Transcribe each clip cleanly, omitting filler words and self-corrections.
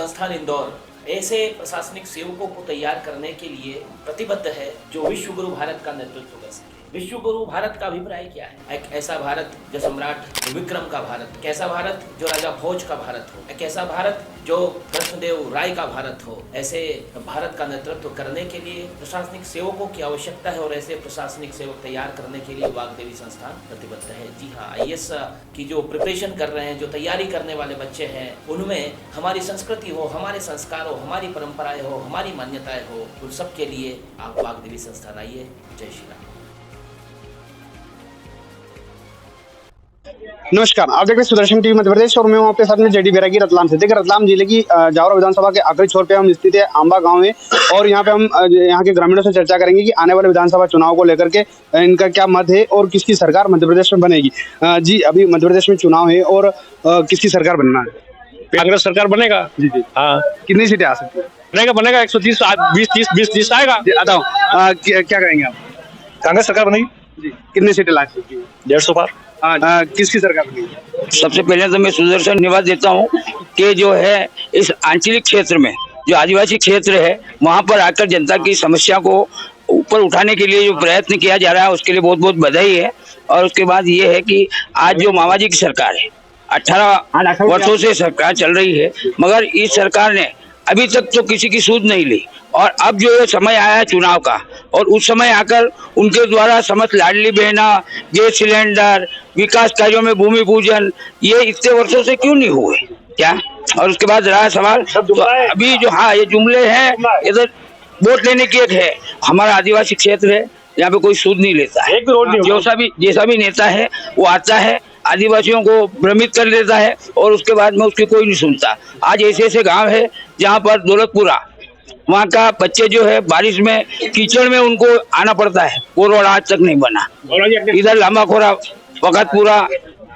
संस्थान इंदौर ऐसे प्रशासनिक सेवकों को तैयार करने के लिए प्रतिबद्ध है जो विश्व गुरु भारत का नेतृत्व कर सके। विश्व गुरु भारत का अभिप्राय क्या है? एक ऐसा भारत जो सम्राट विक्रम का भारत, एक ऐसा भारत जो राजा भोज का भारत हो, एक ऐसा भारत जो कृष्णदेव राय का भारत हो। ऐसे भारत का नेतृत्व करने के लिए प्रशासनिक सेवकों की आवश्यकता है और ऐसे प्रशासनिक सेवक तैयार करने के लिए वाग्देवी संस्थान प्रतिबद्ध है। जी हाँ, IAS की जो प्रिपरेशन कर रहे हैं, जो तैयारी करने वाले बच्चे हैं, उनमें हमारी संस्कृति हो, हमारे संस्कार हो, हमारी परंपराएं हो, हमारी मान्यताएं हो, उन सब के लिए आप वाग्देवी संस्थान आइए। जय श्री राम। नमस्कार, आप देख रहे हैं सुदर्शन टीवी मध्य प्रदेश और मैं हूं आपके साथ में जेडी बैरागी रतलाम से। देखिए, रतलाम जिले की जावरा विधानसभा के आखिरी छोर पे हम स्थित है आंबा गांव में और यहाँ पे हम यहाँ के ग्रामीणों से चर्चा करेंगे कि आने वाले विधानसभा चुनाव को लेकर के इनका क्या मत है और किसकी सरकार मध्य प्रदेश में बनेगी। जी, अभी मध्य प्रदेश में चुनाव है और किसकी सरकार बनना है? कांग्रेस सरकार बनेगा। जी जी, हाँ, कितनी सीटें आ सकती है? बनेगा 130, 20 आएगा। बताओ, क्या करेंगे आप? कांग्रेस सरकार बनेगी जी, कितनी सीटें ला सकती है? 150 पार। किसकी सरकार बनेगी? सबसे पहले तो मैं सुदर्शन निवास देता हूँ कि जो है इस आंचलिक क्षेत्र में जो आदिवासी क्षेत्र है वहाँ पर आकर जनता की समस्या को ऊपर उठाने के लिए जो प्रयत्न किया जा रहा है उसके लिए बहुत बहुत बधाई है। और उसके बाद ये है कि आज जो मामाजी की सरकार है, 18 वर्षों से सरकार चल रही है, मगर इस सरकार ने अभी तक तो किसी की सूद नहीं ली। और अब जो ये समय आया है चुनाव का, और उस समय आकर उनके द्वारा समस्त लाडली बहना, गैस सिलेंडर, विकास कार्यों में भूमि पूजन, ये इतने वर्षों से क्यों नहीं हुए क्या? और उसके बाद रहा सवाल, तो अभी जो हाँ ये जुमले हैं, इधर वोट लेने की एक है, हमारा आदिवासी क्षेत्र है, यहाँ पे कोई सूद नहीं लेता है। जैसा भी नेता है वो आता है, आदिवासियों को भ्रमित कर देता है और उसके बाद में उसकी कोई नहीं सुनता। आज ऐसे ऐसे गांव है जहाँ पर दौलतपुरा, वहाँ का बच्चे जो है बारिश में कीचड़ में उनको आना पड़ता है, वो रोड आज तक नहीं बना। इधर लांबाखोरा, वकतपुरा,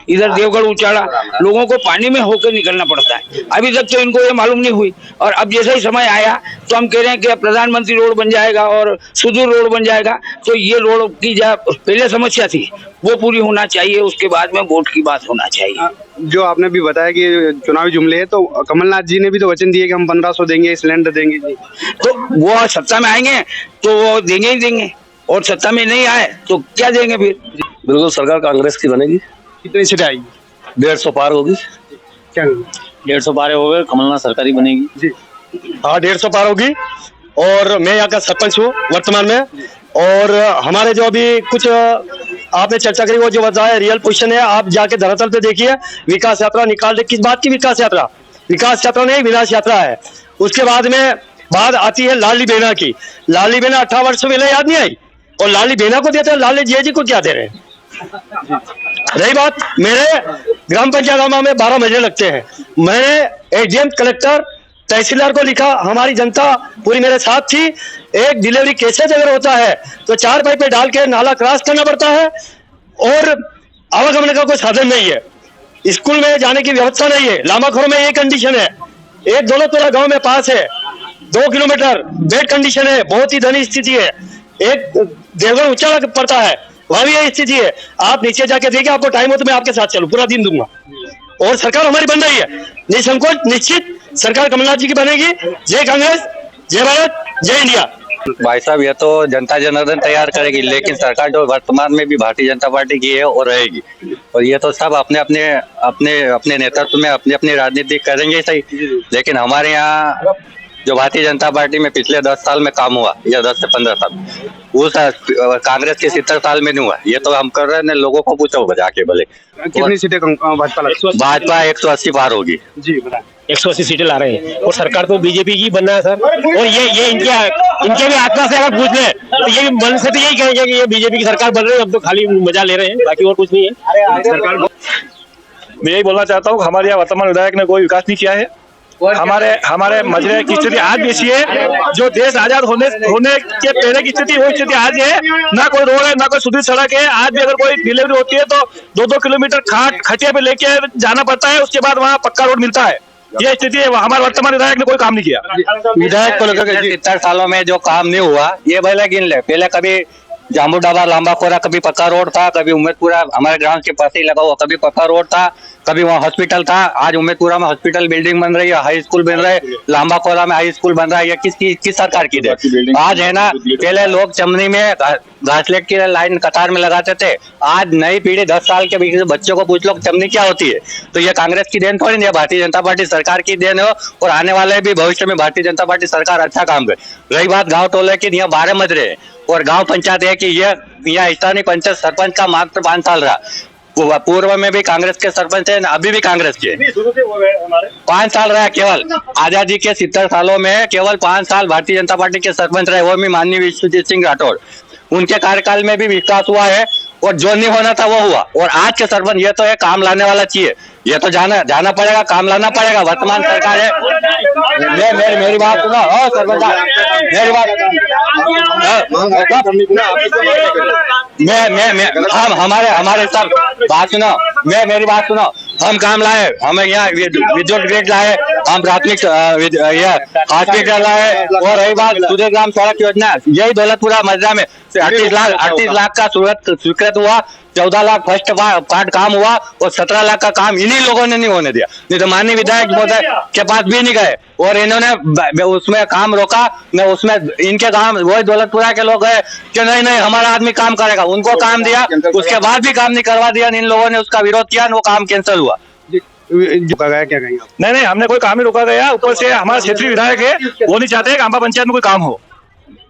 इधर देवगढ़ उचाड़ा, लोगों को पानी में होकर निकलना पड़ता है। अभी तक तो इनको ये मालूम नहीं हुई, और अब जैसा ही समय आया तो हम कह रहे हैं कि प्रधानमंत्री रोड बन जाएगा और सुदूर रोड बन जाएगा। तो ये रोड की जो पहले समस्या थी वो पूरी होना चाहिए, उसके बाद में वोट की बात होना चाहिए। जो आपने भी बताया कि चुनावी जुमले है, तो कमलनाथ जी ने भी तो वचन दिए कि हम 1500 देंगे, सिलेंडर देंगे जी। तो वो सत्ता में आएंगे तो वो देंगे ही देंगे, और सत्ता में नहीं आए तो क्या देंगे फिर? बिल्कुल सरकार कांग्रेस की बनेगी। कितनी सीटें आएगी? 150 पार होगी। क्या 150 पार हो गए, कमलनाथ सरकारी बनेगी जी? हाँ, 150 पार होगी। और मैं यहाँ का सरपंच हूँ वर्तमान में, और हमारे जो अभी कुछ आपने चर्चा करी वो जो बताया रियल पोजीशन है, आप जाके धरातल पे देखिए। विकास यात्रा निकाल दे, किस बात की विकास यात्रा? विकास यात्रा नहीं, विनाश यात्रा है। उसके बाद में बात आती है लाडली बहना की। लाडली बहना 18 वर्ष पहले याद नहीं आई, और लाडली बहना को देते हैं, लाडली जी को क्या दे रहे हैं? रही बात, मेरे ग्राम पंचायत में 12 महीने लगते हैं। मैंने एडीएम, कलेक्टर, तहसीलदार को लिखा, हमारी जनता पूरी मेरे साथ थी। एक डिलीवरी केसेज अगर होता है तो 4 पाइपें डाल के नाला क्रॉस करना पड़ता है, और आवागमन का कोई साधन नहीं है। स्कूल में जाने की व्यवस्था नहीं है। लामाखोर में ये कंडीशन है। एक दौलतपुरा गांव में पास है, 2 किलोमीटर बेड कंडीशन है, बहुत ही धनी स्थिति है। एक देवगढ़ उचाड़ा पड़ता है, वहां भी यही स्थिति है। आप नीचे जाके देखिए, आपको टाइम हो तो मैं आपके साथ चलूं, पूरा दिन दूंगा। और सरकार हमारी बन रही है निसंकोच, निश्चित सरकार कमलनाथ जी की बनेगी। जय कांग्रेस, जय भारत, जय इंडिया। भाई साहब, ये तो जनता जनार्दन तैयार करेगी, लेकिन सरकार जो वर्तमान में भी भारतीय जनता पार्टी की है और रहेगी। और ये तो सब अपने अपने नेतृत्व में अपनी अपनी राजनीति करेंगे सही, लेकिन हमारे यहाँ जो भारतीय जनता पार्टी में पिछले 10 साल में काम हुआ, या 10 से 15 साल, वो कांग्रेस के 70 साल में नहीं हुआ। ये तो हम कर रहे हैं, लोगों को पूछो जाके भले। कितनी सीटें भाजपा 180 पार होगी जी? बताएं। 180 सीटें ला रहे हैं, और सरकार तो बीजेपी की बनना है सर। और ये इनके भी आत्मा से अगर पूछ ले तो ये भी मन से तो यही कहेंगे कि ये बीजेपी की सरकार बन रही है, अब तो खाली मजा ले रहे हैं, बाकी और कुछ नहीं है। सरकार, मैं यही बोलना चाहता हूँ, हमारे यहाँ वर्तमान विधायक ने कोई विकास नहीं किया है। हमारे मजरे की स्थिति आज भी ऐसी है जो देश आजाद होने के पहले की स्थिति, वो स्थिति आज है। ना कोई रोड है, ना कोई सुदृढ़ सड़क है। आज भी अगर कोई डिलीवरी होती है तो 2-2 किलोमीटर खटिया पे लेके जाना पड़ता है, उसके बाद वहाँ पक्का रोड मिलता है। ये स्थिति है। हमारे वर्तमान विधायक ने कोई काम नहीं किया। विधायक को लेकर 70 सालों में जो काम नहीं हुआ, ये पहले गिन ले। पहले कभी जामुन डाबर लांबाखोरा कभी पक्का रोड था, कभी उम्मेदपुरा हमारे ग्राम के पास ही लगा हुआ कभी पक्का रोड था, कभी वहाँ हॉस्पिटल था, आज उम्मेदपुरा में हॉस्पिटल बिल्डिंग बन रही है, हाई स्कूल बन रहा है, लांबा कोला में हाई स्कूल बन रहा है। ये किस सरकार की देन? आज है ना, पहले लोग चमनी में घासलेट की लाइन कतार में लगाते थे, आज नई पीढ़ी 10 साल के बीच बच्चों को पूछ लो चमनी क्या होती है, तो ये कांग्रेस की देन थोड़ी नहीं है, भारतीय जनता पार्टी सरकार की देन है। और आने वाले भी भविष्य में भारतीय जनता पार्टी सरकार अच्छा काम करे। रही बात गाँव टोले की, यहाँ 12 मजरे है और गाँव पंचायत है कि ये यहाँ स्थानीय पंचायत सरपंच का मात्र 5 साल रहा। पूर्व में भी कांग्रेस के सरपंच है, अभी भी कांग्रेस के 5 साल रहा। केवल आजादी के 70 सालों में केवल 5 साल भारतीय जनता पार्टी के सरपंच रहे, वो भी माननीय विश्वजीत सिंह राठौर। उनके कार्यकाल में भी विकास हुआ है और जो नहीं होना था वो हुआ। और आज के सरपंच ये तो है काम लाने वाला चाहिए, ये तो जाना पड़ेगा, काम लाना पड़ेगा। वर्तमान सरकार है, मेरी बात सुनो सरपंच साहब, मेरी बात हम हमारे सब बात सुनो, मेरी बात सुनो। हम काम लाए, हमें यहाँ विद्युत ग्रिड लाए, हम प्राथमिक हॉस्पिटल लाए। और रही बात सूर्य ग्राम सड़क योजना, यही दौलतपुरा मजरा में 38 लाख का स्वीकृत हुआ, 14 लाख फर्स्ट पार्ट काम हुआ और 17 लाख का काम इन्हीं लोगों ने नहीं होने दिया। नहीं तो माननीय विधायक महोदय के पास भी नहीं गए और इन्होंने उसमें काम रोका। न उसमें इनके काम वही दौलतपुरा के लोग गए कि नहीं हमारा आदमी काम करेगा, उनको काम दिया, उसके बाद भी काम नहीं करवा दिया। इन लोगों ने उसका विरोध किया, वो काम कैंसिल हुआ। रोका गया क्या कहेंगे? नहीं, हमने कोई काम नहीं रोका गया। ऊपर से हमारे क्षेत्रीय विधायक है, वो नहीं चाहते कि आंबा पंचायत में कोई काम हो।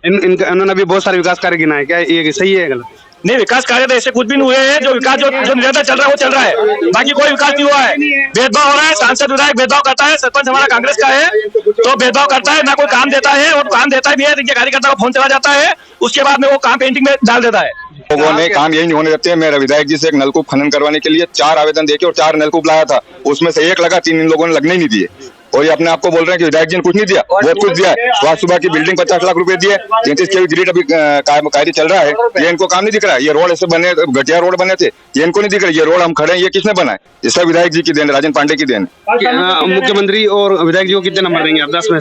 इन्होंने अभी बहुत सारे विकास कार्य गिनाए, क्या ये सही है गलत? नहीं, विकास कार्य तो ऐसे कुछ भी नहीं हुए हैं। जो विकास जो निरंतर चल रहा है वो चल रहा है, बाकी कोई विकास नहीं हुआ है। भेदभाव हो रहा है, सांसद विधायक भेदभाव करता है, सरपंच हमारा कांग्रेस का है तो भेदभाव करता है, ना कोई काम देता है। और काम देता भी है, इनके कार्यकर्ता को फोन चला जाता है, उसके बाद में वो काम पेंटिंग में डाल देता है। लोगों ने काम यही नहीं होने देते हैं। मेरा विधायक जी से एक नलकूप खनन करवाने के लिए 4 आवेदन देके और 4 नलकूप लाया था, उसमें से 1 लगा, 3 इन लोगों ने लगने ही नहीं दिए। और ये अपने आप को बोल रहे हैं कि विधायक जी ने कुछ नहीं दिया, बहुत कुछ दिया है। स्वास्थ्य सुबह की बिल्डिंग 50 लाख रुपए दिए, 33 के ग्रिड अभी कार्य चल रहा है, ये इनको काम नहीं दिख रहा है। ये रोड ऐसे बने, घटिया रोड बने थे, ये इनको नहीं दिख रहा। ये रोड हम खड़े हैं, ये किसने बनाए? ये सब विधायक जी की देन, राजन पांडे की देन। मुख्यमंत्री और विधायक जी को कितने नंबर देंगे आप? 10 में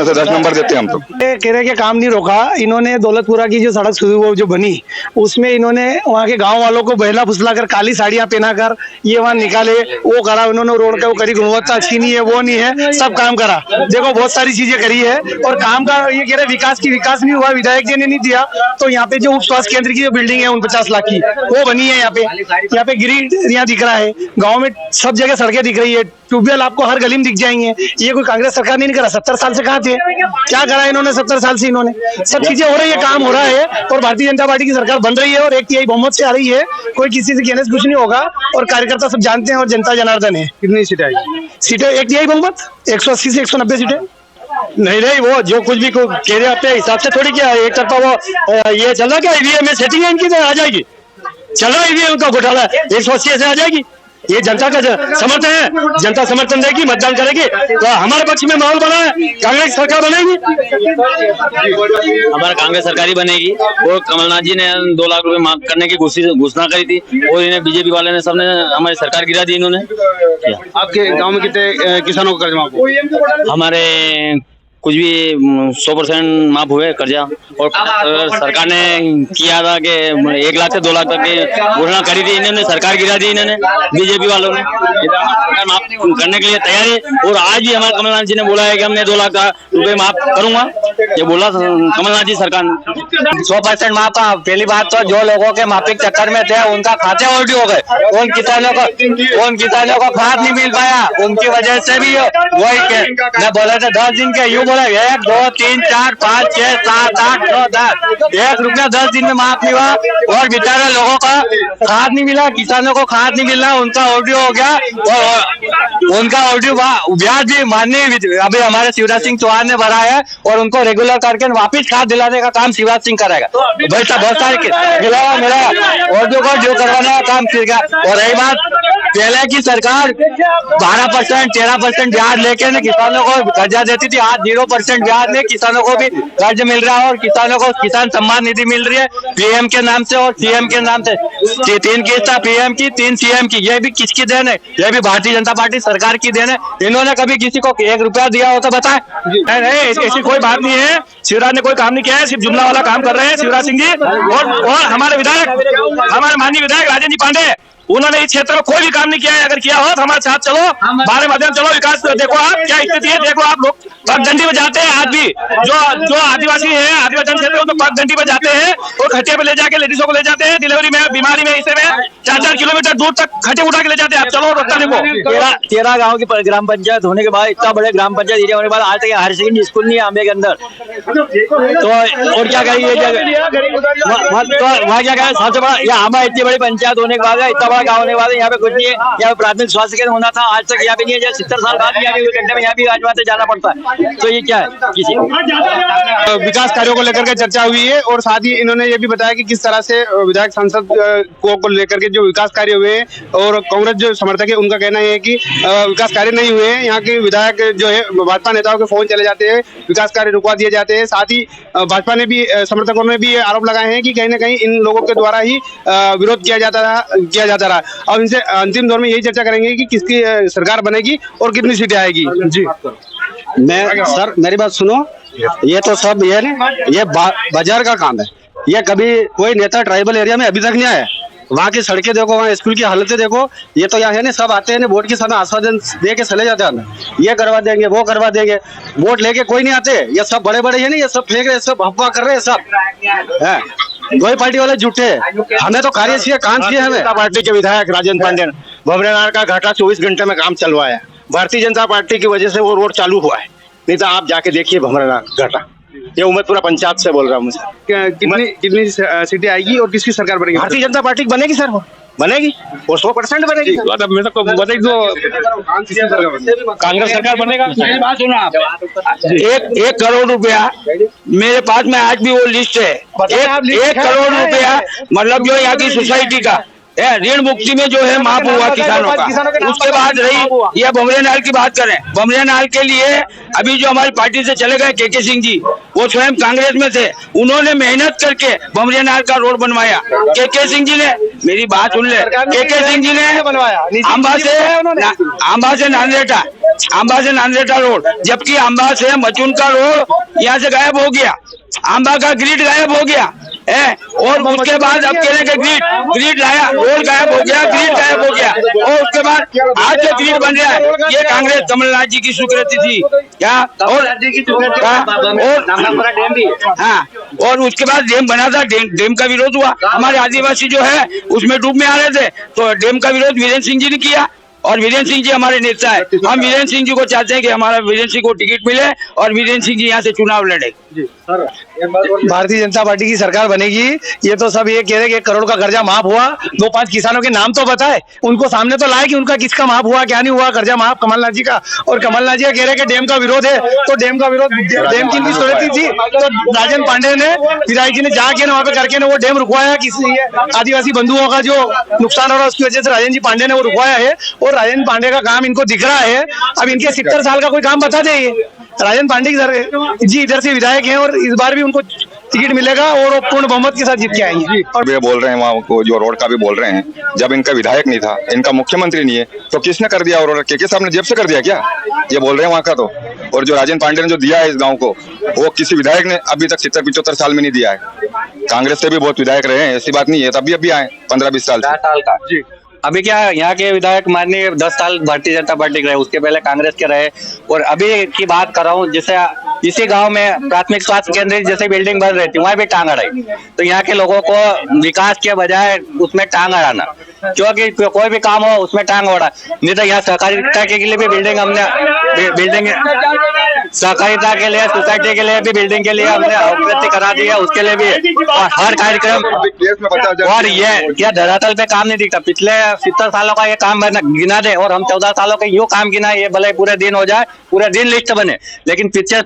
से 10 नंबर देते हैं हम तो। कह रहे कि काम नहीं रोका इन्होंने। दौलतपुरा की जो सड़क वो जो बनी, उसमें इन्होंने वहाँ के गांव वालों को बहला फुसला कर, काली साड़ियां पहनाकर ये वहाँ निकाले, वो करा इन्होंने। रोड का वो करी, गुणवत्ता अच्छी नहीं है, वो नहीं है, सब काम करा। देखो बहुत सारी चीजें करी है और काम का ये कह रहे विकास नहीं हुआ, विधायक जी ने नहीं दिया। तो यहाँ पे जो उप स्वास्थ्य केंद्र की जो बिल्डिंग है 49 लाख की, वो बनी है। यहाँ पे ग्रिड यहाँ दिख रहा है, गाँव में सब जगह सड़कें दिख रही है, ट्यूबवेल आपको हर गली में दिख जाएंगे। ये कोई कांग्रेस सरकार ने नहीं करा। 70 साल से कहाँ थे, क्या करा इन्होंने 70 साल से? इन्होंने सब चीजें हो रही है, काम हो रहा है और भारतीय जनता पार्टी की सरकार बन रही है और 1 तिहाई बहुमत से आ रही है। कोई किसी से कहने से कुछ नहीं होगा और कार्यकर्ता सब जानते हैं और जनता जनार्दन है। कितनी सीटें आएगी? सीटें 1 तिहाई बहुमत, 180 से 190 सीटें। नहीं, वो जो कुछ भी कह रहे अपने हिसाब से थोड़ी क्या एक तरफा वो ये चल रहा क्या ईवीएम में सेटिंग है इनकी, तो आ जाएगी। चल रहा ईवीएम का घोटाला 180 से आ जाएगी। ये जनता का समर्थन है, जनता समर्थन देगी, मतदान करेगी तो हमारे पक्ष में माहौल बना है, कांग्रेस सरकार बनेगी। हमारा कांग्रेस सरकार ही बनेगी। और कमलनाथ जी ने 2 लाख रुपए माफ करने की घोषणा करी थी और इन्हें बीजेपी वाले ने सबने हमारी सरकार गिरा दी इन्होंने। आपके गांव में कितने किसानों को कर्ज माफ हुआ? हमारे कुछ भी 100% माफ हुए कर्जा। और सरकार ने किया था कि 1 लाख से 2 लाख तक की घोषणा करी थी, इन्होंने सरकार गिरा दी इन्होंने, बीजेपी वालों ने। सरकार माफ करने के लिए तैयार है और आज भी हमारे कमलनाथ जी ने बोला है कि हमने 2 लाख रुपए माफ करूंगा, ये बोला कमलनाथ जी सरकार ने। 100% माफ। पहली बात तो जो लोगों के माफिक चक्कर में थे उनका खाते उल्टी हो गए, उन किसानों को खाद नहीं मिल पाया, उनकी वजह से भी वही मैं बोला था 10 दिन के, यूँ बोला 1 2 3 4 5 6 7 8 9 10 1 रुपया 10 दिन में माफ नहीं हुआ। और बेचारे लोगों का खाद नहीं मिला, किसानों को खाद नहीं मिला, उनका ऑडियो हो गया और उनका ऑडियो ब्याज भी माननीय अभी हमारे शिवराज सिंह चौहान ने भरा है और उनको रेगुलर करके वापिस खाद दिलाने का काम शिवराज सिंह करेगा। वैसा बहुत सारे मेरा ऑडियो को जो करवाने का काम किया गया। और रही बात पहले की सरकार 12% 13% ब्याज लेके ने किसानों को कर्जा देती थी, आज 0% ब्याज में किसानों को भी कर्ज मिल रहा है और किसानों को किसान सम्मान निधि मिल रही है पीएम के नाम से और सीएम के नाम से। 3 किस्त पीएम की, 3 सीएम की, ये भी किसकी देन है? ये भी भारतीय जनता पार्टी सरकार की देन है। इन्होंने कभी किसी को 1 रुपया दिया हो तो बताए? नहीं, ऐसी कोई बात नहीं है। शिवराज ने कोई काम नहीं किया है, सिर्फ जुमला वाला काम कर रहे हैं शिवराज सिंह जी। और हमारे माननीय विधायक राजन जी पांडे उन्होंने इस क्षेत्र में कोई भी काम नहीं किया है। अगर किया हो तो हमारे साथ चलो, हमारे माध्यम चलो, विकास देखो आप क्या स्थिति है, देखो आप लोग पगडंडी में जाते हैं, आज भी जो आदिवासी है, आदिवासी क्षेत्र में तो पगडंडी में जाते हैं और खट्टे पे ले जाके लेडीजों को ले जाते हैं, डिलीवरी में, बीमारी में, इसे में 4-4 किलोमीटर दूर तक खट्टे उठा के ले जाते हैं। आप चलो रोकता नहीं को 13 गांव की ग्राम पंचायत होने के बाद, इतना बड़े ग्राम पंचायत एरिया होने के बाद आज तक हायर सेकेंडरी स्कूल नहीं है आंबे के अंदर, तो और क्या करेंगे तो वहाँ क्या करें। सबसे बड़ा यहाँ आंबा इतनी बड़ी पंचायत होने के बाद, इतना बड़ा गाँव होने के बाद यहाँ पे कुछ नहीं है। यहाँ पे प्राथमिक स्वास्थ्य केंद्र होना था, आज तक यहाँ पे नहीं है। 70 साल बाद यहाँ पे घंटे में यहाँ भी आज वहाँ से जाना पड़ता है, तो ये क्या है किसी विकास कार्यों को लेकर के चर्चा हुई है और साथ ही इन्होंने ये भी बताया कि किस तरह से विधायक सांसद को लेकर के जो विकास कार्य हुए और कांग्रेस जो समर्थक है उनका कहना है कि विकास कार्य नहीं हुए हैं। यहाँ के विधायक जो है भाजपा नेताओं के फोन चले जाते हैं, विकास कार्य रुकवा दिए जाते हैं। साथ ही भाजपा ने भी, समर्थकों ने भी आरोप लगाए हैं कि कहीं ना कहीं इन लोगों के द्वारा ही विरोध किया जाता रहा। अब इनसे अंतिम दौर में यही चर्चा करेंगे कि किसकी सरकार बनेगी और कितनी सीटें आएगी। जी मैं सर, मेरी बात सुनो, ये तो सब ये बाजार का काम है। ये कभी कोई नेता ट्राइबल एरिया में अभी तक नहीं आया। वहाँ की सड़कें देखो, वहाँ स्कूल की हालतें देखो। ये तो यहाँ है ना, सब आते हैं वोट के समय आश्वासन दे के चले जाते हैं, ये करवा देंगे, वो करवा देंगे। वोट लेके कोई नहीं आते। ये सब बड़े बड़े है ना, ये सब फेंक रहे, सब अफवाह कर रहे हैं, सब है। दो ही पार्टी वाले जुटे हैं। हमें तो कार्य चाहिए, काम चाहिए हमें। पार्टी के विधायक राजेंद्र पांडेय भवरेनार का घाटा 24 घंटे में काम चलवाया। भारतीय जनता पार्टी की वजह से वो रोड चालू हुआ है, नहीं तो आप जाके देखिए भवरेनार घाटा। ये उम्मदपुरा पंचायत से बोल रहा हूँ मुझे। कितनी सीटें आएगी और किसकी सरकार बनेगी? भारतीय जनता पार्टी बनेगी सर, वो बनेगी, वो 100% बनेगी। कांग्रेस सरकार बनेगा। बात सुनो आप, 1 करोड़ रुपया मेरे पास में आज भी वो लिस्ट है। 1 करोड़ रुपया मतलब जो यहाँ की सोसाइटी का ऋण मुक्ति में जो है माफ हुआ किसानों का। उसके बाद रही यह बमरेनाल की बात करें, बमरेनाल के लिए अभी जो हमारी पार्टी से चले गए के सिंह जी, वो स्वयं कांग्रेस में थे, उन्होंने मेहनत करके बमरेनाल का रोड बनवाया। के सिंह जी ने, मेरी बात सुन ले, के सिंह जी ने आंबा से नांदेटा रोड, जबकि आंबा से मचुन का रोड यहाँ से गायब हो गया, आंबा का ग्रिड गायब हो गया है। और उसके बाद अब कह रहे कि ग्रिड लाया, रोड गायब हो गया, ग्रिड गायब हो गया। और उसके बाद आज जो ग्रिड बन रहा है, ये कांग्रेस कमलनाथ जी की स्वीकृति थी क्या? और उसके बाद डैम बना था, डैम का विरोध हुआ। हमारे आदिवासी जो है उसमें डूब में आ रहे थे, तो डैम का विरोध वीरेंद्र सिंह जी ने किया। और वीरेंद्र सिंह जी हमारे नेता है, हम वीरेंद्र सिंह जी को चाहते हैं कि हमारा वीरेंद्र सिंह को टिकट मिले और वीरेंद्र सिंह जी यहाँ से चुनाव लड़े। भारतीय जनता पार्टी की सरकार बनेगी। ये तो सब ये कह रहे कि 1 करोड़ का कर्जा माफ हुआ। 2-5 किसानों के नाम तो बताए, उनको सामने तो लाए कि उनका किसका माफ हुआ, क्या नहीं हुआ कर्जा माफ। कमलनाथ जी का, और कमलनाथ जी कह रहे कि डैम का विरोध है, तो डैम का विरोध, डैम की सूरत थी तो राजेंद्र पांडे ने, विधायक जी ने जाके वहाँ पे करके वो डैम रुकवाया। किसी आदिवासी बंधुओं का जो नुकसान हो रहा है उसकी वजह से राजेंद्र जी पांडे ने वो रुकवाया है। और राजेंद्र पांडे का काम इनको दिख रहा है। अब इनके 70 साल का कोई काम बता दे। राजेंद्र पांडे जी इधर से विधायक हैं और इस बार भी उनको टिकट मिलेगा और वो पूर्ण बहुमत के साथ जीत के आएंगे। और ये बोल रहे हैं वहाँ को, जो रोड का भी बोल रहे हैं, जब इनका विधायक नहीं था, इनका मुख्यमंत्री नहीं है, तो किसने कर दिया? और के साहब ने जेब से कर दिया क्या? ये बोल रहे हैं वहाँ का तो। और जो राजेंद्र पांडे ने जो दिया है इस गाँव को, वो किसी विधायक ने अभी तक 70-75 साल में नहीं दिया है। कांग्रेस से भी बहुत विधायक रहे हैं, ऐसी बात नहीं है, तभी अभी आए 15-20 साल का जी। अभी क्या यहाँ के विधायक माननीय 10 साल भारतीय जनता पार्टी के रहे, उसके पहले कांग्रेस के रहे। और अभी की बात कर रहा हूँ, जैसे इसी गांव में प्राथमिक स्वास्थ्य केंद्र जैसे बिल्डिंग बन रही थी, वहाँ भी टांग अड़ाई। तो यहाँ के लोगों को विकास के बजाय उसमें टांग अड़ाना, क्योंकि कोई भी काम हो उसमें टांग अड़ा। नहीं तो यहाँ सहकारिता के लिए भी बिल्डिंग हमने, सहकारिता के लिए, सोसाइटी के लिए भी बिल्डिंग के लिए हमने अवकृति करा दी है, उसके लिए भी। और हर कार्यक्रम, और ये क्या धरातल पे काम नहीं दिखता। पिछले 70 सालों का ये काम गिना दे और हम 14 सालों के यो काम गिना, ये भले पूरे दिन हो जाए, पूरे दिन लिस्ट बने, लेकिन पिछले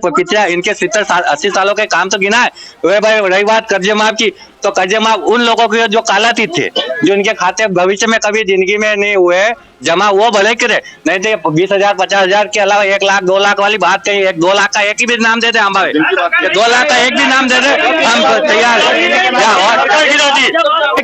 इनके 80 सालों के काम तो गिना है। वे भाई रही बात कर्जे माफ की, तो कर्जे माफ उन लोगों के जो कालातीत थे, जो इनके खाते भविष्य में कभी जिंदगी में नहीं हुए जमा, वो भले करे। नहीं तो 20,000 50,000 के अलावा 1 लाख 2 लाख वाली बात कही, 2 लाख का एक ही भी नाम दे दे हम भाई, 2 लाख का एक भी नाम दे दे, हम तैयार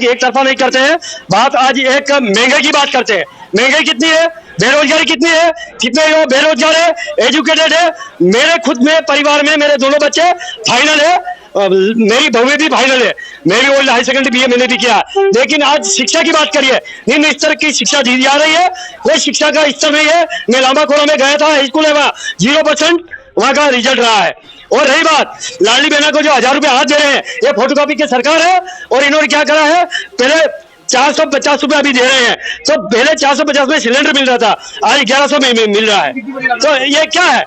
एक तरफा नहीं करते हैं बात। आज एक महंगाई की बात करते हैं। महंगाई कितनी है, बेरोजगारी कितनी है, कितने लोग बेरोजगार है, एजुकेटेड है। मेरे खुद में परिवार में मेरे दोनों बच्चे फाइनल है, मेरी बहू भी फाइनल है। मैं भी ओल्ड हाई सेकेंडरी बीए मैंने भी किया, लेकिन आज शिक्षा की बात करिए, निम्न स्तर की शिक्षा दी जा रही है, कोई शिक्षा का स्तर नहीं है। मैं लांबाकोला में गया था, हाई स्कूल है वहाँ 0% वहाँ का रिजल्ट रहा है। और रही बात लाडली बहना को जो 1000 रुपए हाथ दे रहे हैं, ये फोटोकॉपी की सरकार है। और इन्होंने क्या करा है, पहले 450 रुपए अभी दे रहे हैं, तो पहले 450 में सिलेंडर मिल रहा था, आज 1100 में मिल रहा है। तो ये क्या है,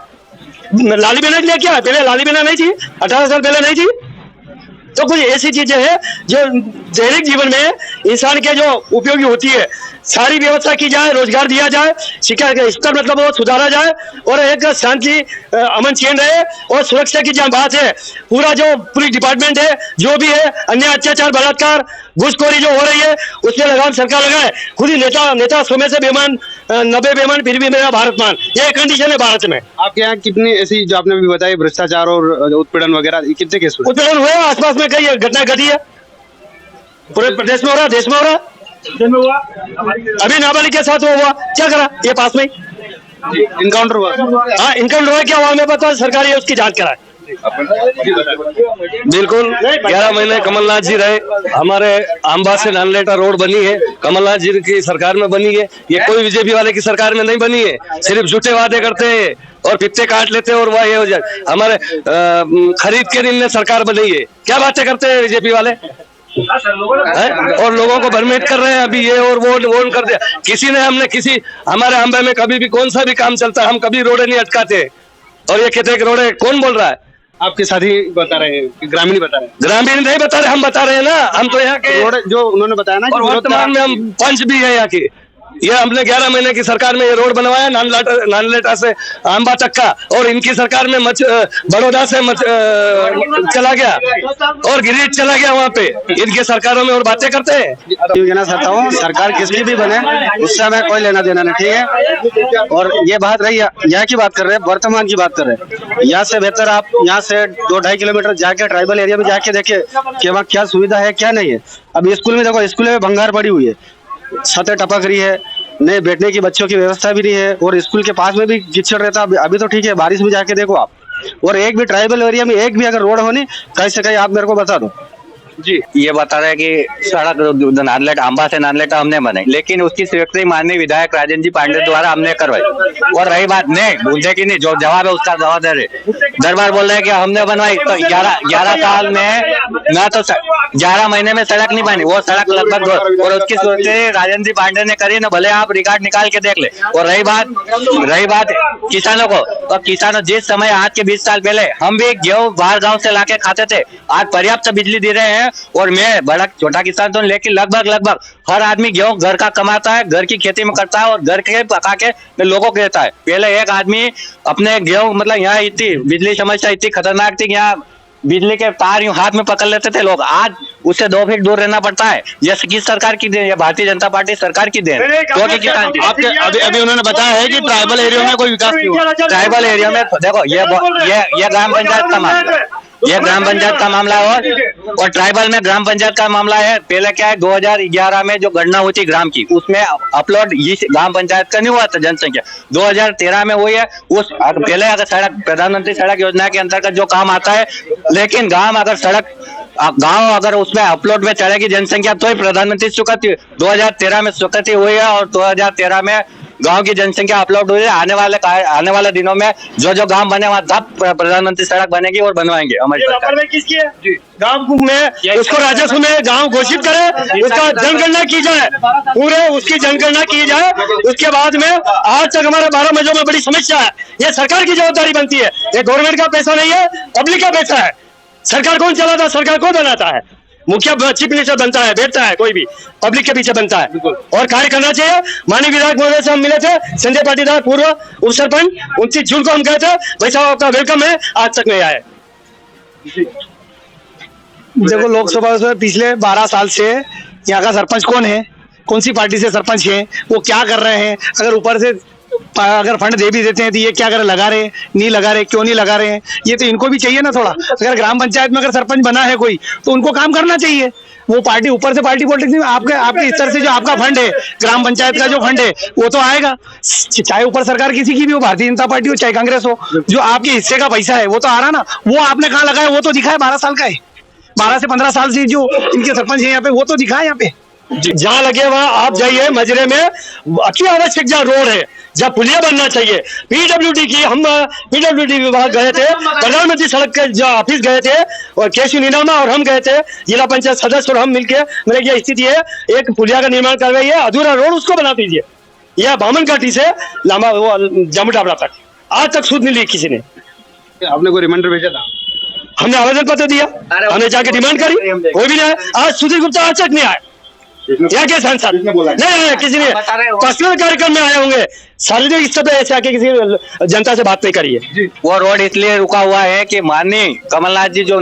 लाली बहना के लिए क्या है? पहले लाली बहना नहीं थी, 18 साल पहले नहीं थी। तो कुछ ऐसी चीजें हैं जो दैनिक जीवन में इंसान के जो उपयोगी होती है, सारी व्यवस्था की जाए, रोजगार दिया जाए, शिक्षा का स्तर मतलब वो सुधारा जाए और एक शांति अमन चैन रहे। और सुरक्षा की जहाँ बात है, पूरा जो पुलिस डिपार्टमेंट है, जो भी है, अन्य अत्याचार बलात्कार घुसखोरी जो हो रही है, उसमें लगाम सरकार लगाए। खुद ही नेता 100 में से बेईमान, 90 बेईमान, फिर भी मेरा भारत मान, ये कंडीशन है भारत में। आपके यहाँ कितनी ऐसी जो आपने भी बताई भ्रष्टाचार और उत्पीड़न वगैरह कितने केस हुए? उत्पीड़न हुए, आसपास में कई घटना घटी है, पूरे प्रदेश में हो रहा, देश में हो रहा। अभी नाबालिग के साथ हुआ, क्या करा, ये पास में इनकाउंटर हुआ। हाँ, इनकाउंटर हुआ, क्या हुआ हमें पता, सरकार ये उसकी जांच कराए। बिल्कुल 11 महीने कमलनाथ जी रहे, हमारे आंबा से नानलेटा रोड बनी है, कमलनाथ जी की सरकार में बनी है, ये कोई बीजेपी वाले की सरकार में नहीं बनी है। सिर्फ झूठे वादे करते हैं और फित्ते काट लेते हैं और वह ये हो जाए। हमारे खरीद के इनने सरकार बनाई है, क्या बातें करते हैं बीजेपी वाले और लोगों को भ्रमित कर रहे हैं। अभी ये और वो कर दिया, हमने हमारे आंबे में कभी भी कौन सा भी काम चलता है, हम कभी रोडे नहीं अटकाते। और ये कहते हैं कि रोडे, कौन बोल रहा है? आपके साथी बता रहे हैं, ग्रामीण बता रहे हैं। ग्रामीण नहीं बता रहे, हम बता रहे हैं ना, हम तो यहाँ के रोड जो उन्होंने बताया ना, और वर्तमान में हम पंच भी है यहाँ की। ये हमने 11 महीने की सरकार में ये रोड बनवाया, नानलेटा से आंबा तक का, और इनकी सरकार में बड़ौदा से चला गया और गिरिज चला गया वहाँ पे, इनके सरकारों में और बातें करते हैं। ये कहना चाहता हूँ, सरकार किसकी भी बने उससे हमें कोई लेना देना नहीं, ठीक है। और ये बात रही, यहाँ की बात कर रहे हैं, वर्तमान की बात कर रहे हैं। यहाँ से बेहतर आप यहाँ से 2-2.5 किलोमीटर जाके ट्राइबल एरिया में जाके देखे कि वहाँ क्या सुविधा है क्या नहीं है। अब स्कूल में देखो, स्कूल में भंगार पड़ी हुई है, छतें टपक रही है, नए बैठने की बच्चों की व्यवस्था भी नहीं है, और स्कूल के पास में भी कीचड़ रहता। अभी तो ठीक है, बारिश में जाके देखो आप, और एक भी ट्राइबल एरिया में एक भी अगर रोड होनी कहीं से कहीं, आप मेरे को बता दो। जी, ये बता रहे हैं कि सड़क नानलेटा, आंबा से नानलेटा हमने बनाई, लेकिन उसकी स्वीकृति माननीय विधायक राजेंद्र जी पांडे द्वारा हमने करवाई। और रही बात नहीं बूंदे की नहीं, जो जवाब है उसका जवाब दे रहे। दरबार बोल रहे हैं कि हमने बनवाई, तो 11 साल में ना तो 11 महीने में सड़क नहीं बनी, वो सड़क लगभग, और उसकी स्वीकृति राजेंद्र जी पांडे ने करी ना, भले आप रिकॉर्ड निकाल के देख ले। और रही बात किसानों को, तो किसानों जिस समय आज के 20 साल पहले हम भी गेहूं बाहर गाँव से लाके खाते थे, आज पर्याप्त बिजली दे रहे हैं। और मैं बड़ा छोटा किसान तो, लेकिन लगभग हर आदमी गेहूं घर का कमाता है, घर की खेती में करता है और घर के पका के लोगों को देता है। पहले एक आदमी अपने गेहूं, मतलब यहाँ इतनी बिजली समस्या इतनी खतरनाक थी, यहाँ बिजली के तार यूं हाथ में पकड़ लेते थे लोग, आज उससे 2 फीट दूर रहना पड़ता है। ये किस सरकार की देन? ये भारतीय जनता पार्टी सरकार की देन, क्योंकि किसान अभी उन्होंने बताया है कि ट्राइबल एरिया में कोई विकास नहीं हुआ। ट्राइबल एरिया में देखो, ये ग्राम पंचायत का मामला है, ये ग्राम पंचायत का मामला है, और ट्राइबल में ग्राम पंचायत का मामला है। पहले क्या है, 2011 में जो गणना हुई थी ग्राम की, उसमें अपलोड इस ग्राम पंचायत का नहीं हुआ था जनसंख्या, 2013 में हुई है। उस पहले अगर सड़क, प्रधानमंत्री सड़क योजना के अंतर्गत जो काम आता है, लेकिन गांव अगर उसमें अपलोड में चढ़ेगी जनसंख्या तो ही प्रधानमंत्री स्वीकृति 2013 में स्वीकृति हुई है, और 2013 में गांव की जनसंख्या अपलोड हुई है। आने वाले दिनों में जो गांव बने वहाँ सब प्रधानमंत्री सड़क बनेगी और बनवाएंगे हमारी सरकार। किसकी है? गांव में उसको राजस्व में गांव घोषित करे, उसका जनगणना की जाए, पूरे उसकी जनगणना की जाए। उसके बाद में आज तक हमारे 12 महीनों में बड़ी समस्या है, ये सरकार की जवाबदारी बनती है। ये गवर्नमेंट का पैसा नहीं है, पब्लिक का पैसा है। सरकार कौन चलाता है? सरकार कौन बनाता है? मुखिया चीफ मिनिस्टर बनता है, बैठता है, कोई भी पब्लिक के पीछे बनता है। और कार्य करना चाहिए। माननीय विधायक महोदय से हम मिले थे, संजय पाटीदार पूर्व उप सरपंच, 29 जून को हम गए थे, भाई साहब आपका वेलकम है, आज तक नहीं आए। देखो, लोकसभा में पिछले 12 साल से यहाँ का सरपंच कौन है, कौन सी पार्टी से सरपंच है, वो क्या कर रहे हैं, अगर ऊपर से अगर फंड दे भी देते हैं तो ये क्या कर लगा रहे हैं, नहीं लगा रहे, क्यों नहीं लगा रहे हैं, ये तो इनको भी चाहिए ना थोड़ा। अगर ग्राम पंचायत में अगर सरपंच बना है कोई, तो उनको काम करना चाहिए। वो पार्टी ऊपर से पार्टी पॉलिटिक्स नहीं, आपके स्तर से जो आपका फंड है, ग्राम पंचायत का जो फंड है, वो तो आएगा, चाहे ऊपर सरकार किसी की भी हो, भारतीय जनता पार्टी हो चाहे कांग्रेस हो, जो आपके हिस्से का पैसा है वो तो आ रहा ना। वो आपने कहाँ लगाया वो तो दिखा है, 12 साल का है। 12 से 15 साल से जो इनके सरपंच है यहाँ पे, वो तो दिखाए यहाँ पे। जहाँ लगे वहाँ आप जाइए, मजरे में अति आवश्यक जहाँ रोड है, जहाँ पुलिया बनना चाहिए, पीडब्ल्यूडी की, हम पीडब्ल्यूडी विभाग गए थे, प्रधानमंत्री सड़क के जो ऑफिस गए थे, और केशव नीनामा और हम गए थे, जिला पंचायत सदस्य और हम मिलके, मेरे ये स्थिति है, एक पुलिया का निर्माण करवाइए, अधूरा रोड उसको बना दीजिए। यह बामन घाटी से लामा वो जम्मू टाबरा तक आज तक सूद नहीं ली किसी ने। आपने कोई रिमाइंडर भेजा था? हमने आवेदन पत्र दिया, हमने जाके डिमांड करी, कोई भी नहीं आया। आज सुधीर गुप्ता आज तक नहीं आया। क्या क्या सांसद नहीं, किसी ने पर्सनल कार्यक्रम में आए होंगे, सार्वजनिक स्तर पर ऐसे आके किसी जनता से बात नहीं करी है। वो रोड इसलिए रुका हुआ है कि माननीय कमलनाथ जी जो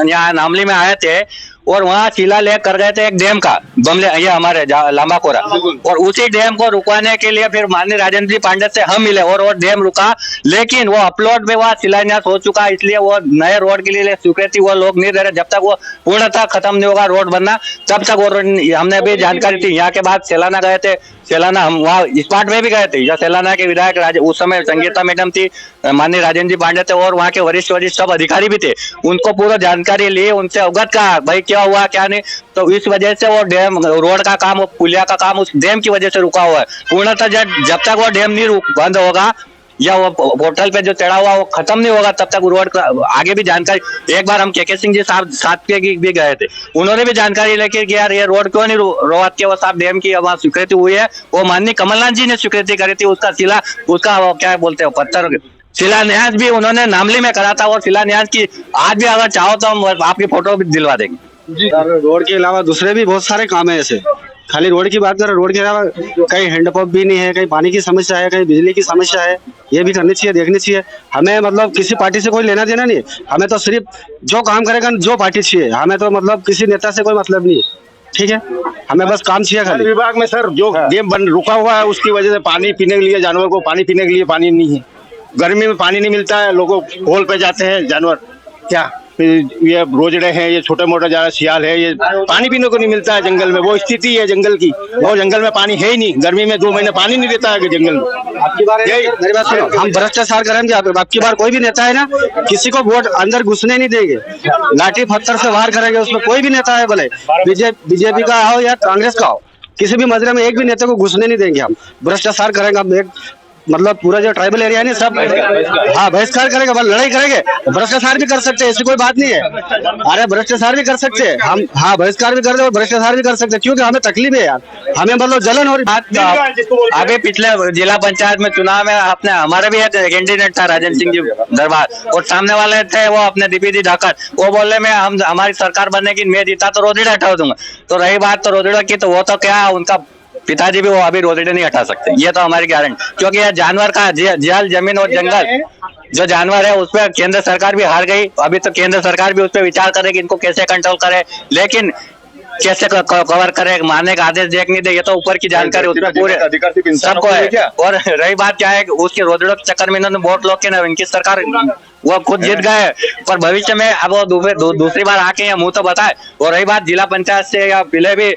यहाँ नामली में आए थे और वहाँ शिलालेख कर गए थे एक डैम का, बमले ये हमारे लांबाकोरा, और उसी डैम को रुकवाने के लिए फिर माननीय राजेंद्र जी पांडे से हम मिले और वो डैम रुका, लेकिन वो अपलोड में वहाँ शिलान्यास हो चुका, इसलिए वो नए रोड के लिए स्वीकृति वो लोग नहीं दे रहे। जब तक वो पूर्णतः खत्म नहीं होगा रोड बनना, तब तक वो हमने भी जानकारी थी। यहाँ के बाद सेलाना गए थे, सेलाना हम वहाँ स्पॉट में भी गए थे, जहाँ सेलाना के विधायक उस समय संगीता मैडम थी, माननीय राजेंद्र जी पांडे थे और वहाँ के वरिष्ठ सब अधिकारी भी थे, उनको पूरा जानकारी ली, उनसे अवगत कहा भाई क्या हुआ क्या नहीं। तो इस वजह से वो डैम रोड का काम, वो पुलिया का काम उस डैम की वजह से रुका हुआ है। पूर्णतः जब तक वो डैम नहीं बंद होगा या वो पोर्टल पे जो चढ़ा हुआ वो खत्म नहीं होगा, तब तक रोड का आगे भी जानकारी। एक बार हम के सिंह जी साहब साथ के भी गए थे, उन्होंने भी जानकारी लेके कि यार ये रोड क्यों नहीं रोड के वो साहब डैम की वहाँ स्वीकृति हुई है, वो माननीय कमलनाथ जी ने स्वीकृति करी थी, उसका वो क्या बोलते हो पत्थर शिलान्यास भी उन्होंने नामली में करा था और शिलान्यास की आज भी अगर चाहो तो हम आपकी फोटो भी दिलवा देंगे। रोड के अलावा दूसरे भी बहुत सारे काम है ऐसे, खाली रोड की बात करें, रोड के अलावा कहीं हैंडपंप भी नहीं है, कहीं पानी की समस्या है, कहीं बिजली की समस्या है, ये भी करनी चाहिए, देखनी चाहिए। हमें मतलब किसी पार्टी से कोई लेना देना नहीं, हमें तो सिर्फ जो काम करेगा जो पार्टी चाहिए, हमें तो मतलब किसी नेता से कोई मतलब नहीं है, ठीक है, हमें बस काम चाहिए खाली। विभाग में सर जो डैम बन रुका हुआ है उसकी वजह से पानी पीने के लिए जानवर को पानी पीने के लिए पानी नहीं है, गर्मी में पानी नहीं मिलता है, लोगों होल पे जाते हैं जानवर, क्या ये रोजड़े हैं, ये छोटे मोटे ज्यादा सियाल है, ये पानी पीने को नहीं मिलता है जंगल में, वो स्थिति है जंगल की, वो जंगल में पानी है ही नहीं, गर्मी में 2 महीने पानी नहीं देता है जंगल में। आपकी बार मेरी बात सुनो, हम भ्रष्टाचार करेंगे, आपकी बार कोई भी नेता है ना, किसी को वोट अंदर घुसने नहीं देंगे, लाठी पत्थर से वार करेंगे, उसमें कोई भी नेता है, भले बीजेपी का हो या कांग्रेस का हो, किसी भी मजरे में एक भी नेता को घुसने नहीं देंगे हम। भ्रष्टाचार करेंगे हम, एक मतलब पूरा जो ट्राइबल एरिया है ना सब, हाँ बहिष्कार करेंगे, लड़ाई करेंगे, भ्रष्टाचार भी कर सकते हैं, ऐसी कोई बात नहीं है, अरे भ्रष्टाचार भी कर सकते हैं हम, हाँ बहिष्कार भी कर दे और भ्रष्टाचार भी कर सकते हैं, क्योंकि हमें तकलीफ है यार, हमें मतलब जलन हो रही। अभी पिछले जिला पंचायत में चुनाव में अपने हमारे भी एक कैंडिडेट था राजेंद्र सिंह जी दरबार, और सामने वाले थे वो अपने दीपी ढाकर, वो बोले मैं हम हमारी सरकार बनने की, मैं जीता तो रोजड़ा हटा दूंगा। तो रही बात तो रोजड़ा की, तो वो तो क्या उनका पिताजी भी वो अभी रोजड़े नहीं हटा सकते, ये तो हमारी गारंटी, क्योंकि यह जानवर का जल जमीन और जंगल जो जानवर है उस पर केंद्र सरकार भी हार गई। अभी तो केंद्र सरकार भी उस पर विचार करे कि इनको कैसे कंट्रोल करे, लेकिन कैसे कवर करे, मारने का आदेश देख नहीं दे, ये तो ऊपर की जानकारी उसमें पूरे सबको है। और रही बात क्या है, उसके रोजड़ों के चक्कर में इन्होंने वोट लोग के ना, इनकी सरकार वो खुद जीत गए, पर भविष्य में अब वो दूसरी बार आके या मुंह तो बताए। और रही बात जिला पंचायत से, या पहले भी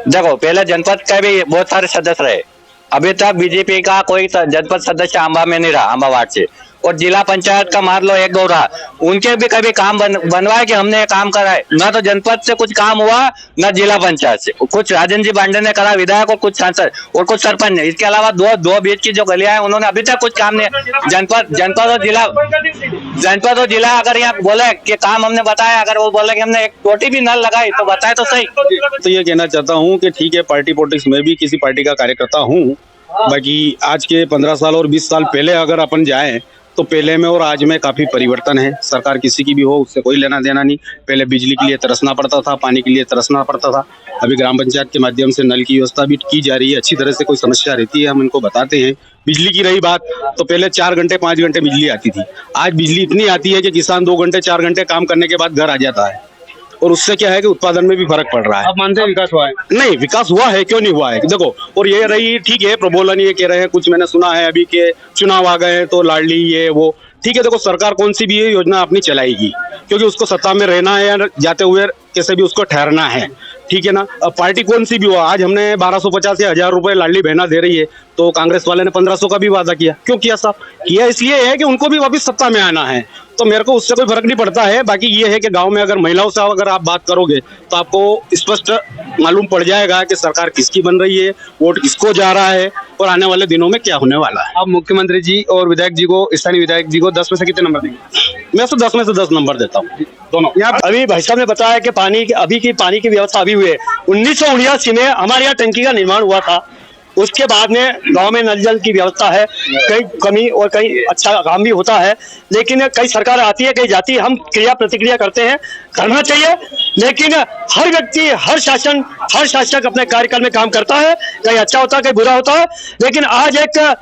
देखो, पहले जनपद के भी बहुत सारे सदस्य रहे, अभी तक बीजेपी का कोई जनपद सदस्य आंबा में नहीं रहा, आंबा वार्ड से, और जिला पंचायत का मान लो 1-2 रहा, उनके भी कभी काम बनवाए कि हमने काम कराए, ना तो जनपद से कुछ काम हुआ ना जिला पंचायत से, कुछ राजेंद्र जी पांडे ने करा, विधायक और कुछ सांसद और कुछ सरपंच ने, इसके अलावा दो बीच की जो गलियां हैं उन्होंने अभी तक कुछ काम नहीं। जनपद और जिला अगर यहाँ बोले कि काम हमने बताया, अगर वो बोले कि हमने एक टोटी भी नल लगाई तो बताए तो सही। तो ये कहना चाहता हूँ कि ठीक है, पार्टी पॉलिटिक्स में भी किसी पार्टी का कार्यकर्ता हूँ, बाकी आज के 15 साल और 20 साल पहले अगर अपन जाएं तो पहले में और आज में काफी परिवर्तन है। सरकार किसी की भी हो उससे कोई लेना देना नहीं, पहले बिजली के लिए तरसना पड़ता था, पानी के लिए तरसना पड़ता था, अभी ग्राम पंचायत के माध्यम से नल की व्यवस्था भी की जा रही है, अच्छी तरह से कोई समस्या रहती है हम इनको बताते हैं। बिजली की रही बात तो पहले 4 घंटे 5 घंटे बिजली आती थी, आज बिजली इतनी आती है कि किसान 2 घंटे 4 घंटे काम करने के बाद घर आ जाता है, और उससे क्या है कि उत्पादन में भी फर्क पड़ रहा है। आप मानते हैं विकास हुआ है? नहीं, विकास हुआ है, क्यों नहीं हुआ है, देखो। और ये रही ठीक है, प्रबोधन ये कह रहे हैं, कुछ मैंने सुना है अभी के चुनाव आ गए हैं तो लाडली ये वो, ठीक है, देखो सरकार कौन सी भी ये योजना अपनी चलाएगी, क्योंकि उसको सत्ता में रहना है या जाते हुए कैसे भी उसको ठहरना है, ठीक है ना। अब पार्टी कौन सी भी हो, आज हमने 1250 या 1000 रुपए लाडली बहना दे रही है, तो कांग्रेस वाले ने 1500 का भी वादा किया, क्यों किया साहब? किया इसलिए है कि उनको भी वापस सत्ता में आना है, तो मेरे को उससे कोई फर्क नहीं पड़ता है। बाकी ये है कि गांव में अगर महिलाओं से अगर आप बात करोगे तो आपको स्पष्ट मालूम पड़ जाएगा कि सरकार किसकी बन रही है, वोट किसको जा रहा है और आने वाले दिनों में क्या होने वाला है। आप मुख्यमंत्री जी और विधायक जी को, स्थानीय विधायक जी को 10 में से कितने नंबर देंगे? मैं तो 10 में से 10 नंबर देता हूँ दोनों। यहाँ अभी भाई साहब ने बताया कि अभी की पानी की व्यवस्था अभी हुई है। 1979 में हमारे यहाँ टंकी का निर्माण हुआ था। उसके बाद में गांव में नल जल की व्यवस्था है, कहीं कमी और कहीं अच्छा काम भी होता है, लेकिन कई सरकार आती है कहीं जाती है। हम क्रिया प्रतिक्रिया करते हैं, करना चाहिए, लेकिन हर व्यक्ति हर शासक अपने कार्यकाल में काम करता है, कहीं अच्छा होता है कहीं बुरा होता है। लेकिन आज एक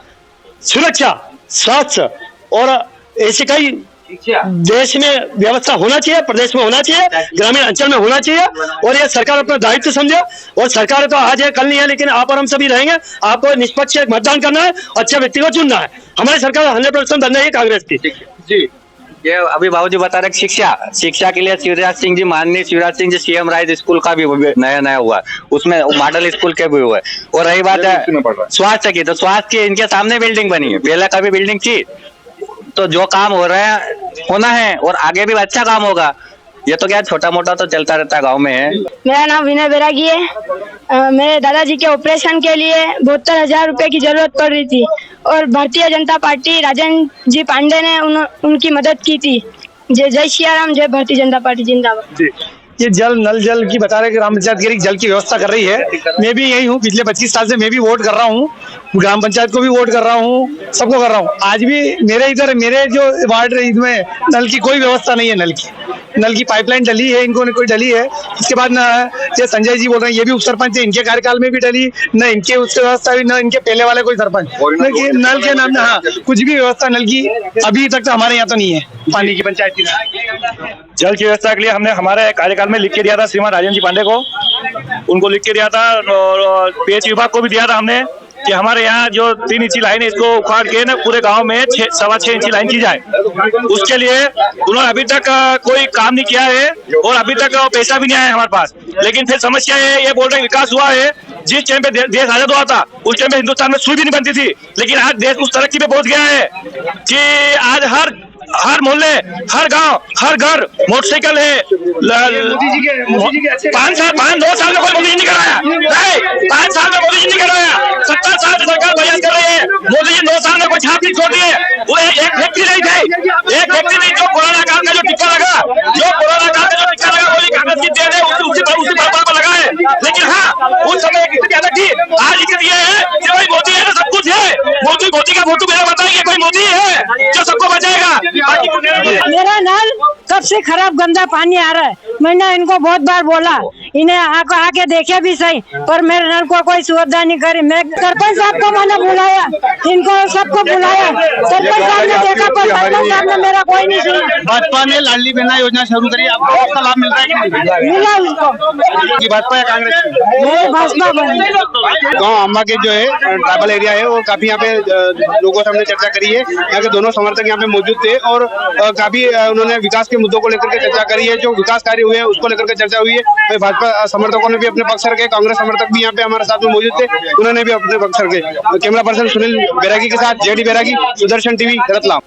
सुरक्षा, स्वास्थ्य और ऐसे कई देश में व्यवस्था होना चाहिए, प्रदेश में होना चाहिए, ग्रामीण अंचल में होना चाहिए और ये सरकार अपना दायित्व समझे। और सरकार तो आज है कल नहीं है, लेकिन आप और हम सभी रहेंगे। आपको निष्पक्ष मतदान करना है, अच्छे व्यक्ति को चुनना है। हमारी सरकार 100% बनना है कांग्रेस की। जी, ये अभी बाबूजी बता रहे शिक्षा के लिए माननीय Shivraj Singh ji CM rise school का भी नया हुआ है, उसमें मॉडल स्कूल के भी हुए। और रही बात है स्वास्थ्य की, तो स्वास्थ्य की इनके सामने बिल्डिंग बनी है, पहले कभी बिल्डिंग थी। तो जो काम हो रहा है होना है और आगे भी अच्छा काम होगा। ये तो क्या छोटा मोटा तो चलता रहता है गांव में है। मेरा नाम विनय बैरागी है। मेरे दादाजी के ऑपरेशन के लिए 72,000 रुपए की जरूरत पड़ रही थी और भारतीय जनता पार्टी राजेंद्र जी पांडे ने उनकी मदद की थी। जय सियाराम, जय भारतीय जनता पार्टी जिंदाबाद। ये नल जल की बता रहे ग्राम पंचायत की जल की व्यवस्था कर रही है। मैं भी यही हूँ, पिछले 25 साल से मैं भी वोट कर रहा हूँ, ग्राम पंचायत को भी वोट कर रहा हूँ, सबको कर रहा हूँ। आज भी मेरे जो वार्ड में नल की कोई व्यवस्था नहीं है। नल की पाइपलाइन डली है, इनको कोई डली है। इसके बाद न ये संजय जी बोल रहे हैं, ये भी उप सरपंच है, इनके कार्यकाल में भी डली न, इनके उससे व्यवस्था हुई न, इनके पहले वाले कोई सरपंच नल के नाम। हाँ, कुछ भी व्यवस्था नल की अभी तक तो हमारे यहाँ तो नहीं है। पानी की पंचायत की जल की व्यवस्था के लिए हमने हमारे कार्यकाल में लिख के दिया था श्रीमान राजेंद्र जी पांडे को, उनको लिख के दिया था और पेच विभाग को भी दिया था हमने कि हमारे यहाँ जो 3 इंची लाइन है इसको उखाड़ के ना पूरे गांव में 6.25 इंची लाइन की जाए। उसके लिए उन्होंने अभी तक कोई काम नहीं किया है और अभी तक पैसा भी नहीं आया हमारे पास। लेकिन फिर समस्या है, ये बोल रहे विकास हुआ है। जिस टाइम पे देश आजाद हुआ था उस टाइम पे हिंदुस्तान में सुई भी नहीं बनती थी, लेकिन आज देश उस तरक्की पे पहुंच गया है कि आज हर मोहल्ले, हर गांव, हर घर मोटरसाइकिल है। 5 साल में कोई मोदी जी नहीं कराया, नहीं 5 साल में मोदी जी नहीं कराया। 70 साल से सरकार प्रयास कर रही है। मोदी जी 2 साल में कोई छाप नहीं छोड़ दिए। वो एक व्यक्ति नहीं थे, एक व्यक्ति नहीं। जो कोरोना काल का जो टीका लगा, वही कागज की दे दे उसी पर लगा है। लेकिन हाँ, उस समय एक स्थिति अलग थी। आज स्थिति ये है कि भाई मोदी है तो सब कुछ है। मोदी का फोटो मेरा बताइए, कोई मोदी है जो सबको बचाएगा। मेरा नल कब से खराब गंदा पानी आ रहा है। मैंने इनको बहुत बार बोला, इन्हें आके देखे भी सही, पर मेरे नल को कोई सुविधा नहीं करी। मैं सरपंच साहब को मैंने बुलाया, इनको सबको बुलाया, सरपंच साहब ने देखा पर सरपंच साहब ने मेरा कोई नहीं सुना। भाजपा ने लाडली बहना योजना शुरू करी, आपको उसका लाभ मिलता है कि नहीं? मिला उसको। भाजपा या कांग्रेस? भाजपा बनी। गाँव अम्बा के जो है ट्राइबल एरिया है, वो काफी यहाँ पे लोगों से हमने चर्चा करी है। यहाँ के दोनों समर्थक यहाँ पे मौजूद थे और काफी उन्होंने विकास के मुद्दों को लेकर के चर्चा करी है। जो विकास कार्य हुए हैं उसको लेकर के चर्चा हुई है। भाजपा समर्थकों ने भी अपने पक्ष रखे, कांग्रेस समर्थक भी यहाँ पे हमारे साथ में मौजूद थे, उन्होंने भी अपने पक्ष रखे। कैमरा पर्सन सुनील बैरागी के साथ जेडी बैरागी, सुदर्शन टीवी, रतलाम।